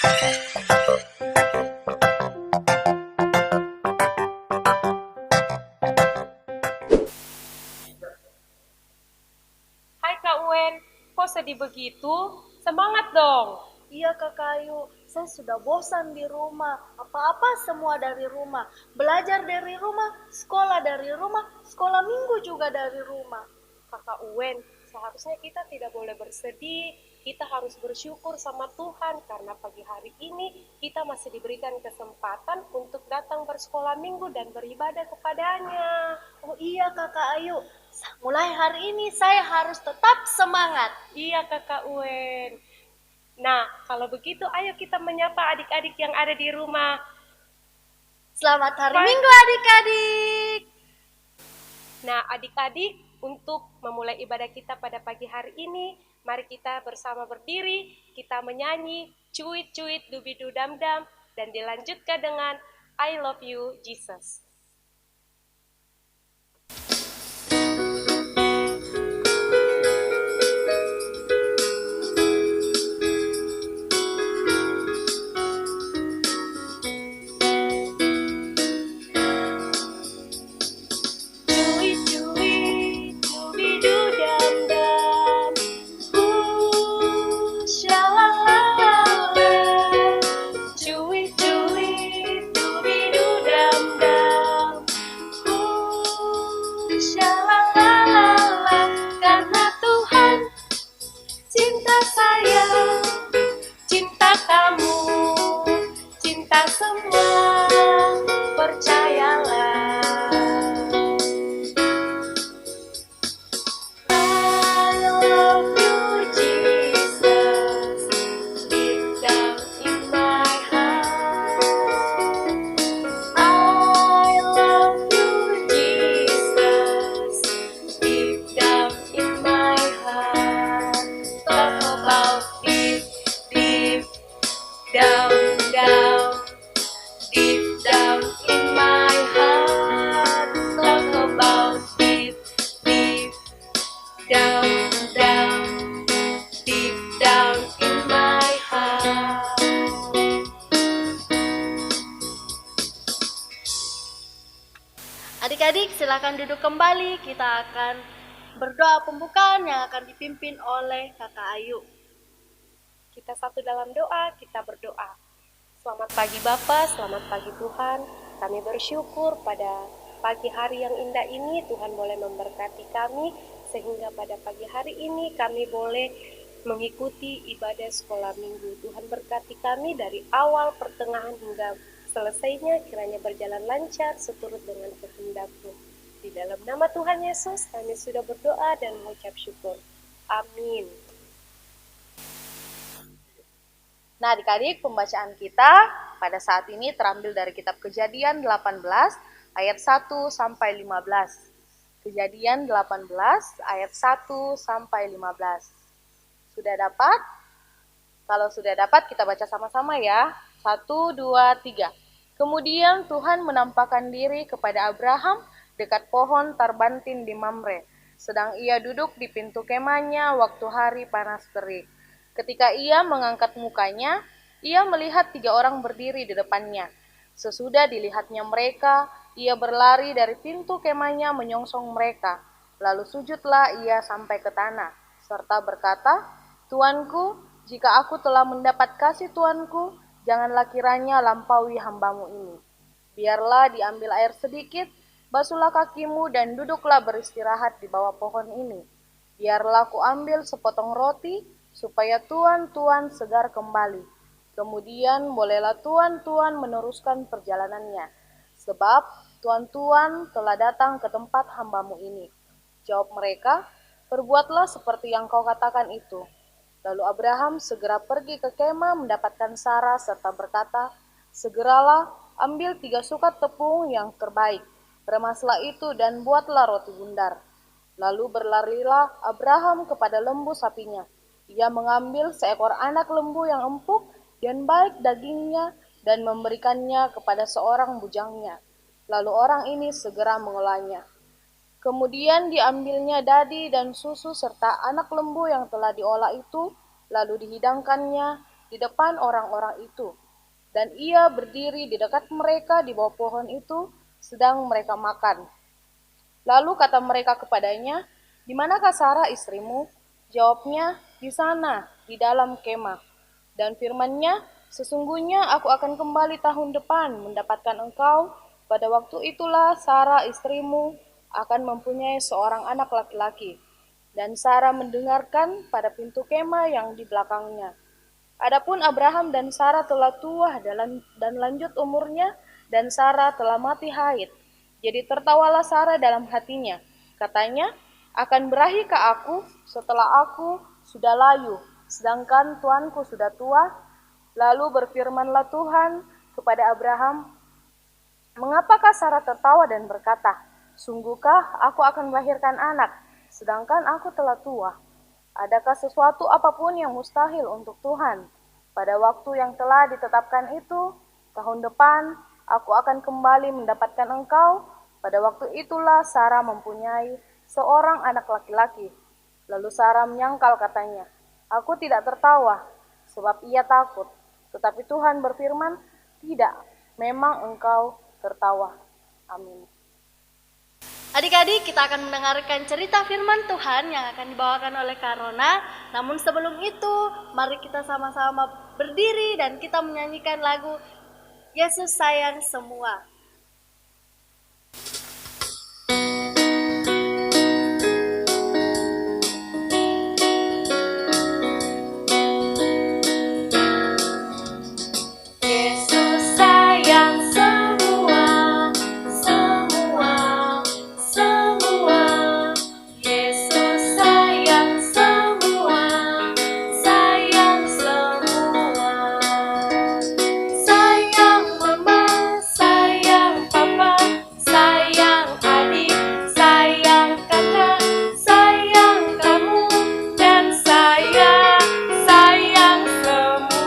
Hai Kak Wen, kok sedih begitu? Semangat dong! Iya Kakak Ayu, saya sudah bosan di rumah. Apa-apa semua dari rumah. Belajar dari rumah, sekolah minggu juga dari rumah. Kakak Wen, seharusnya kita tidak boleh bersedih. Kita harus bersyukur sama Tuhan karena pagi hari ini kita masih diberikan kesempatan untuk datang bersekolah minggu dan beribadah kepadanya. Oh iya Kakak Ayu, mulai hari ini saya harus tetap semangat. Iya Kakak Wen. Nah, kalau begitu ayo kita menyapa adik-adik yang ada di rumah. Selamat hari Minggu adik-adik. Nah, adik-adik, untuk memulai ibadah kita pada pagi hari ini, mari kita bersama berdiri, kita menyanyi cuit-cuit dubidu dam-dam, dan dilanjutkan dengan I love you Jesus. Adik-adik silakan duduk kembali, kita akan berdoa pembukaan yang akan dipimpin oleh Kakak Ayu. Kita satu dalam doa, kita berdoa. Selamat pagi Bapak, selamat pagi Tuhan. Kami bersyukur pada pagi hari yang indah ini Tuhan boleh memberkati kami, sehingga pada pagi hari ini kami boleh mengikuti ibadah sekolah minggu. Tuhan berkati kami dari awal, pertengahan hingga selesainya, kiranya berjalan lancar seturut dengan kehendak-Mu. Di dalam nama Tuhan Yesus kami sudah berdoa dan mengucap syukur. Amin. Nah adik-adik, pembacaan kita pada saat ini terambil dari kitab Kejadian 18 ayat 1 sampai 15. Kejadian 18 ayat 1 sampai 15. Sudah dapat? Kalau sudah dapat kita baca sama-sama ya. 1, 2, 3. Kemudian Tuhan menampakkan diri kepada Abraham dekat pohon tarbantin di Mamre, sedang ia duduk di pintu kemahnya waktu hari panas terik. Ketika ia mengangkat mukanya, ia melihat 3 orang berdiri di depannya. Sesudah dilihatnya mereka, ia berlari dari pintu kemahnya menyongsong mereka. Lalu sujudlah ia sampai ke tanah, serta berkata, "Tuanku, jika aku telah mendapat kasih Tuanku, janganlah kiranya lampaui hambamu ini. Biarlah diambil air sedikit, basuhlah kakimu dan duduklah beristirahat di bawah pohon ini. Biarlah ku ambil sepotong roti, supaya tuan-tuan segar kembali. Kemudian bolehlah tuan-tuan meneruskan perjalanannya, sebab tuan-tuan telah datang ke tempat hambamu ini." Jawab mereka, "Perbuatlah seperti yang kau katakan itu." Lalu Abraham segera pergi ke kemah mendapatkan Sarah serta berkata, "Segeralah ambil 3 sukat tepung yang terbaik, remaslah itu dan buatlah roti bundar." Lalu berlarilah Abraham kepada lembu sapinya. Ia mengambil seekor anak lembu yang empuk dan baik dagingnya dan memberikannya kepada seorang bujangnya. Lalu orang ini segera mengolahnya. Kemudian diambilnya dadi dan susu serta anak lembu yang telah diolah itu, lalu dihidangkannya, di depan orang-orang itu. Dan ia berdiri di dekat mereka di bawah pohon itu, sedang mereka makan. Lalu kata mereka kepadanya, "Di manakah Sarah istrimu?" Jawabnya, "Di sana, di dalam kemah." Dan firman-Nya, "Sesungguhnya aku akan kembali tahun depan mendapatkan engkau. Pada waktu itulah Sarah istrimu akan mempunyai seorang anak laki-laki." Dan Sarah mendengarkan pada pintu kemah yang di belakangnya. Adapun Abraham dan Sarah telah tua dan lanjut umurnya, dan Sarah telah mati haid. Jadi tertawalah Sarah dalam hatinya. Katanya, "Akan berakhirkah aku setelah aku sudah layu, sedangkan tuanku sudah tua?" Lalu berfirmanlah Tuhan kepada Abraham, "Mengapakah Sarah tertawa dan berkata, 'Sungguhkah aku akan melahirkan anak, sedangkan aku telah tua?' Adakah sesuatu apapun yang mustahil untuk Tuhan? Pada waktu yang telah ditetapkan itu, tahun depan, aku akan kembali mendapatkan engkau." Pada waktu itulah Sarah mempunyai seorang anak laki-laki. Lalu Sarah menyangkal katanya, "Aku tidak tertawa, sebab ia takut." Tetapi Tuhan berfirman, "Tidak, memang engkau tertawa." Amin. Adik-adik, kita akan mendengarkan cerita firman Tuhan yang akan dibawakan oleh Karona. Namun sebelum itu, mari kita sama-sama berdiri dan kita menyanyikan lagu Yesus Sayang Semua. Yesus sayang semua, semua, semua. Yesus sayang semua, sayang semua. Sayang mama, sayang papa, sayang adik, sayang kakak, sayang kamu, dan sayang semua.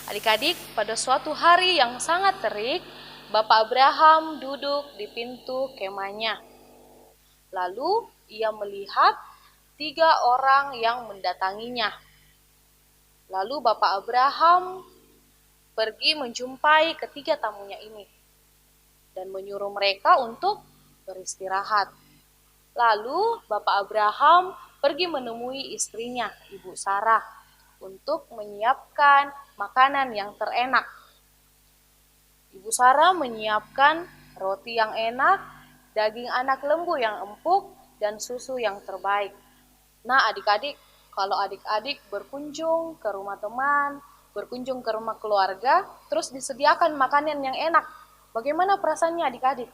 Adik-adik, pada suatu hari yang sangat terik, Bapak Abraham duduk di pintu kemahnya. Lalu ia melihat 3 orang yang mendatanginya. Lalu Bapak Abraham pergi menjumpai ketiga tamunya ini dan menyuruh mereka untuk beristirahat. Lalu Bapak Abraham pergi menemui istrinya, Ibu Sarah, untuk menyiapkan makanan yang terenak. Ibu Sarah menyiapkan roti yang enak, daging anak lembu yang empuk, dan susu yang terbaik. Nah, adik-adik, kalau adik-adik berkunjung ke rumah teman, berkunjung ke rumah keluarga, terus disediakan makanan yang enak, bagaimana perasaannya adik-adik?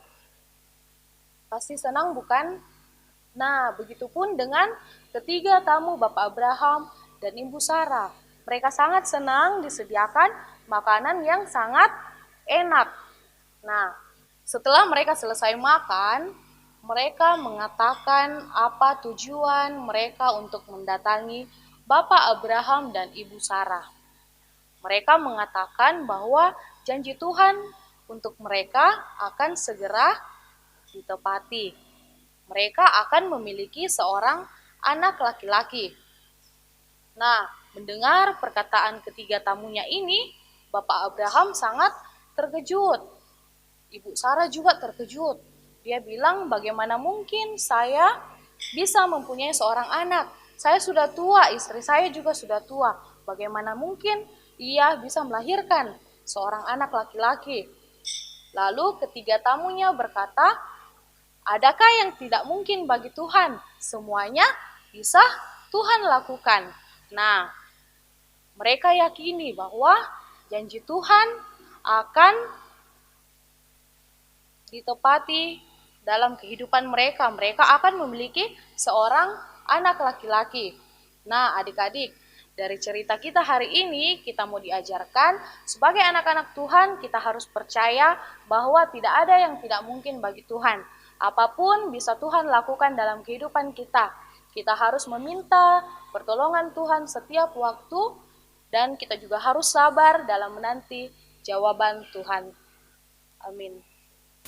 Pasti senang bukan? Nah, begitupun dengan ketiga tamu Bapak Abraham dan Ibu Sarah. Mereka sangat senang disediakan makanan yang sangat enak. Nah, setelah mereka selesai makan, mereka mengatakan apa tujuan mereka untuk mendatangi Bapak Abraham dan Ibu Sarah. Mereka mengatakan bahwa janji Tuhan untuk mereka akan segera ditepati. Mereka akan memiliki seorang anak laki-laki. Nah, mendengar perkataan ketiga tamunya ini, Bapak Abraham sangat terkejut. Ibu Sarah juga terkejut. Dia bilang, "Bagaimana mungkin saya bisa mempunyai seorang anak? Saya sudah tua, istri saya juga sudah tua. Bagaimana mungkin ia bisa melahirkan seorang anak laki-laki?" Lalu ketiga tamunya berkata, "Adakah yang tidak mungkin bagi Tuhan? Semuanya bisa Tuhan lakukan." Nah, mereka yakini bahwa janji Tuhan akan ditepati dalam kehidupan mereka. Mereka akan memiliki seorang anak laki-laki. Nah, adik-adik, dari cerita kita hari ini, kita mau diajarkan sebagai anak-anak Tuhan, kita harus percaya bahwa tidak ada yang tidak mungkin bagi Tuhan. Apapun bisa Tuhan lakukan dalam kehidupan kita. Kita harus meminta pertolongan Tuhan setiap waktu, dan kita juga harus sabar dalam menanti jawaban Tuhan. Amin.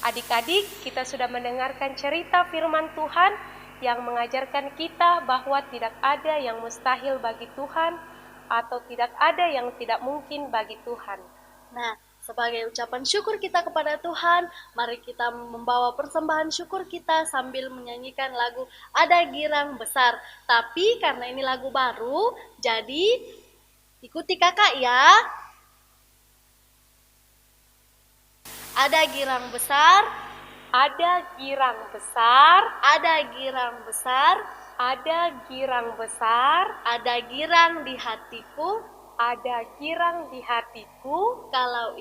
Adik-adik, kita sudah mendengarkan cerita firman Tuhan yang mengajarkan kita bahwa tidak ada yang mustahil bagi Tuhan atau tidak ada yang tidak mungkin bagi Tuhan. Nah, sebagai ucapan syukur kita kepada Tuhan, mari kita membawa persembahan syukur kita sambil menyanyikan lagu Ada Girang Besar. Tapi karena ini lagu baru, jadi ikuti kakak ya. Ada girang besar, Ada girang besar, ada girang besar, ada girang besar, ada girang di hatiku, ada girang di hatiku kalau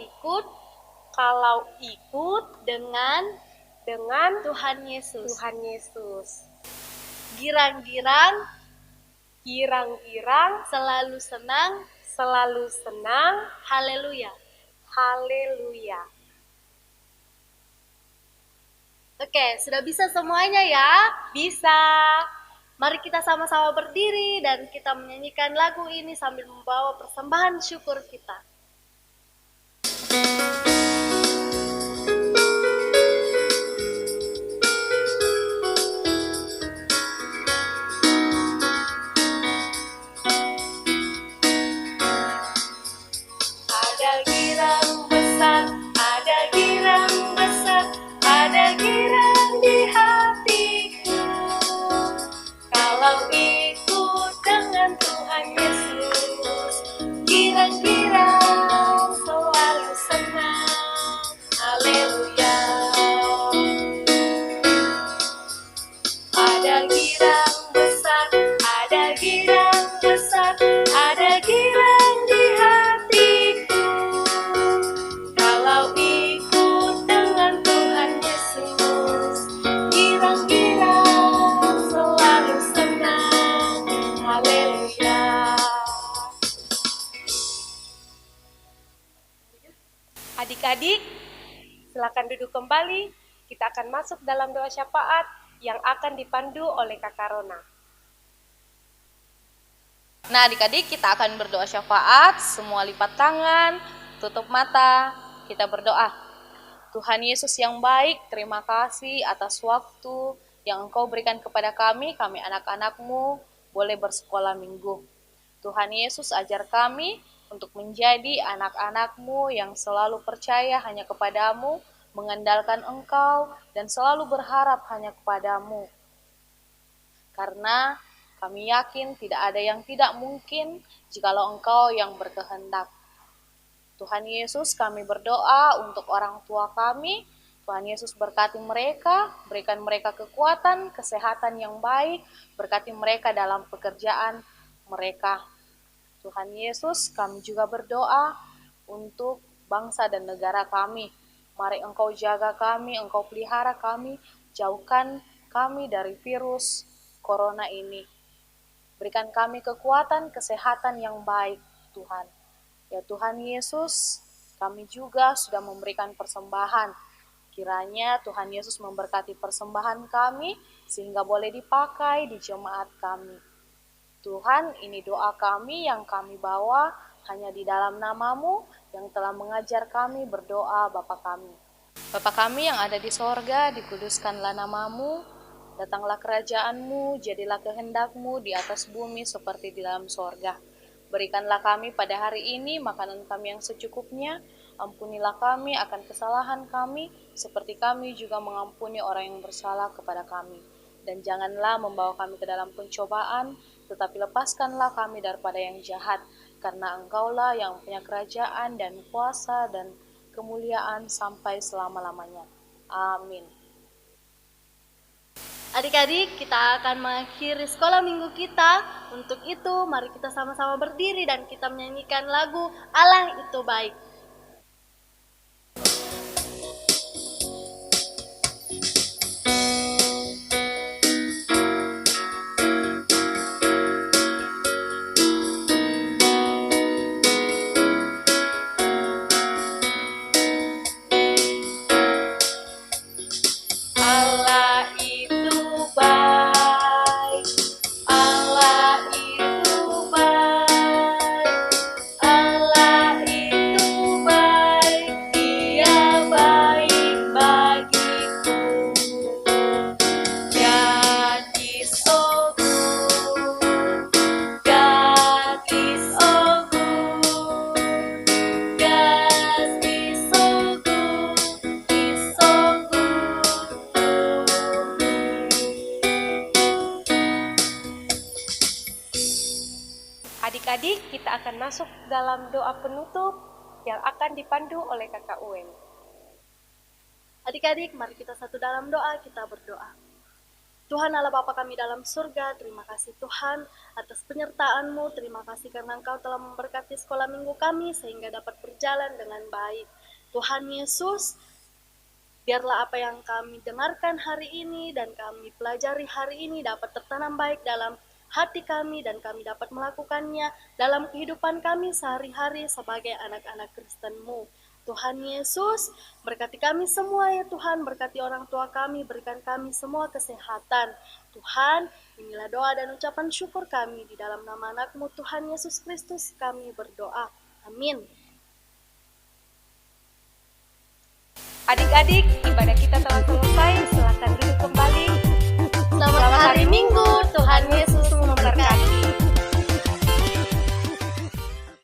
ikut dengan dengan Tuhan Yesus. Tuhan Yesus. Girang-girang Girang-girang selalu senang, selalu senang. haleluya. Haleluya. Oke, sudah bisa semuanya ya? Bisa. Mari kita sama-sama berdiri dan kita menyanyikan lagu ini sambil membawa persembahan syukur kita. Ada girang besar, ada girang besar, ada girang di hatiku. Kalau ikut dengan Tuhan Yesus, girang-girang selalu senang. Haleluya. Ada girang besar, ada girang besar, ada girang di hatiku. Kalau ikut dengan Tuhan Yesus, girang-girang selalu senang. Haleluya. Adik-adik, silakan duduk kembali. Kita akan masuk dalam doa syafaat yang akan dipandu oleh Kakak Rona. Nah, adik-adik, kita akan berdoa syafaat, semua lipat tangan, tutup mata, kita berdoa. Tuhan Yesus yang baik, terima kasih atas waktu yang Engkau berikan kepada kami anak-anak-Mu, boleh bersekolah minggu. Tuhan Yesus ajar kami untuk menjadi anak-anak-Mu yang selalu percaya hanya kepadamu, mengandalkan Engkau, dan selalu berharap hanya kepadamu. Karena kami yakin tidak ada yang tidak mungkin jikalau Engkau yang berkehendak. Tuhan Yesus, kami berdoa untuk orang tua kami. Tuhan Yesus berkati mereka, berikan mereka kekuatan, kesehatan yang baik, berkati mereka dalam pekerjaan mereka. Tuhan Yesus, kami juga berdoa untuk bangsa dan negara kami. Mari Engkau jaga kami, Engkau pelihara kami, jauhkan kami dari virus corona ini. Berikan kami kekuatan, kesehatan yang baik, Tuhan. Ya Tuhan Yesus, kami juga sudah memberikan persembahan. Kiranya Tuhan Yesus memberkati persembahan kami, sehingga boleh dipakai di jemaat kami. Tuhan, ini doa kami yang kami bawa hanya di dalam nama-Mu yang telah mengajar kami berdoa Bapa kami. Bapa kami yang ada di sorga, dikuduskanlah nama-Mu, datanglah kerajaan-Mu, jadilah kehendak-Mu di atas bumi seperti di dalam sorga. Berikanlah kami pada hari ini makanan kami yang secukupnya, ampunilah kami akan kesalahan kami, seperti kami juga mengampuni orang yang bersalah kepada kami. Dan janganlah membawa kami ke dalam pencobaan, tetapi lepaskanlah kami daripada yang jahat, karena Engkaulah yang punya kerajaan dan kuasa dan kemuliaan sampai selama-lamanya. Amin. Adik-adik, kita akan mengakhiri sekolah minggu kita. Untuk itu, mari kita sama-sama berdiri dan kita menyanyikan lagu Allah Itu Baik. Allah itu baik, Allah itu baik, Allah itu baik, Dia baik bagi Adik-adik, kita akan masuk dalam doa penutup yang akan dipandu oleh Kakak Uen. Adik-adik, mari kita satu dalam doa, kita berdoa. Tuhan Allah Bapa kami dalam surga, terima kasih Tuhan atas penyertaan-Mu, terima kasih karena Engkau telah memberkati sekolah minggu kami sehingga dapat berjalan dengan baik. Tuhan Yesus, biarlah apa yang kami dengarkan hari ini dan kami pelajari hari ini dapat tertanam baik dalam hati kami dan kami dapat melakukannya dalam kehidupan kami sehari-hari sebagai anak-anak Kristen-Mu. Tuhan Yesus, berkati kami semua ya Tuhan, berkati orang tua kami, berikan kami semua kesehatan. Tuhan, inilah doa dan ucapan syukur kami di dalam nama anak-Mu Tuhan Yesus Kristus kami berdoa. Amin. Adik-adik, ibadah kita telah selesai.